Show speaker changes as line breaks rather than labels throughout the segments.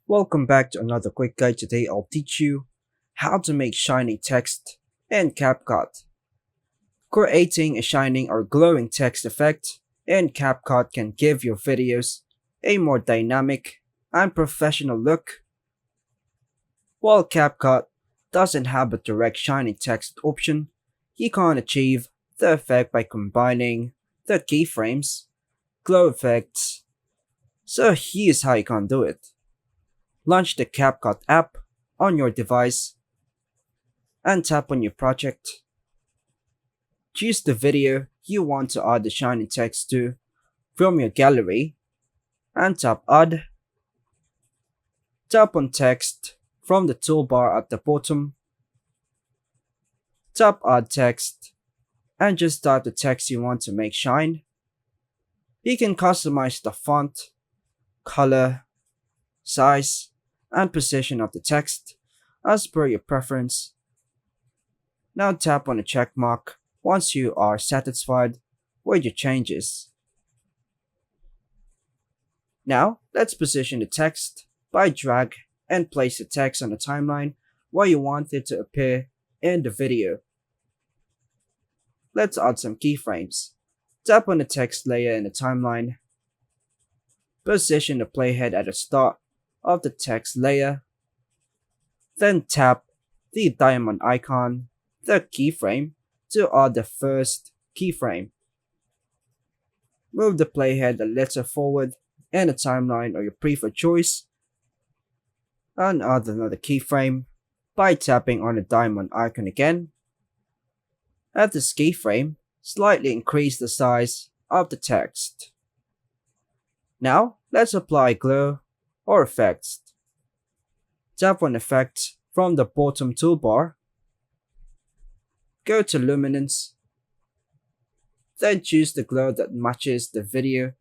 Welcome back to another quick guide. Today I'll teach you how to make shining text in CapCut. Creating a shining or glowing text effect in CapCut can give your videos a more dynamic and professional look. While CapCut doesn't have a direct shining text option, you can achieve the effect by combining the keyframes, glow effects. So here's how you can do it. Launch the CapCut app on your device and tap on your project. Choose the video you want to add the shining text to from your gallery and tap Add. Tap on Text from the toolbar at the bottom. Tap Add Text and just type the text you want to make shine. You can customize the font, color, size, and position of the text as per your preference. Now tap on the check mark once you are satisfied with your changes. Now let's position the text by drag and place the text on the timeline where you want it to appear in the video. Let's add some keyframes. Tap on the text layer in the timeline. Position the playhead at the start of the text layer. Then tap the diamond icon, the keyframe, to add the first keyframe. Move the playhead a little forward in the timeline or your preferred choice, and add another keyframe by tapping on the diamond icon again. At this keyframe, slightly increase the size of the text. Now let's apply glow or effects. Tap on Effects from the bottom toolbar. Go to Luminance. Then choose the glow that matches the video.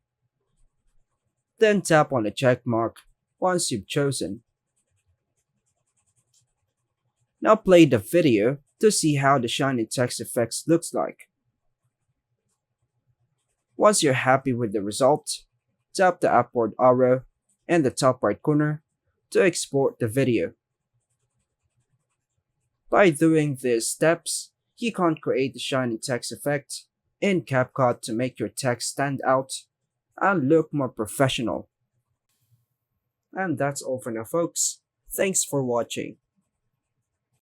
Then tap on the check mark once you've chosen. Now play the video to see how the shining text effects looks like. Once you're happy with the result, tap the upward arrow in the top right corner to export the video. By doing these steps, you can create the shining text effect in CapCut to make your text stand out and look more professional. And that's all for now, folks. Thanks for watching.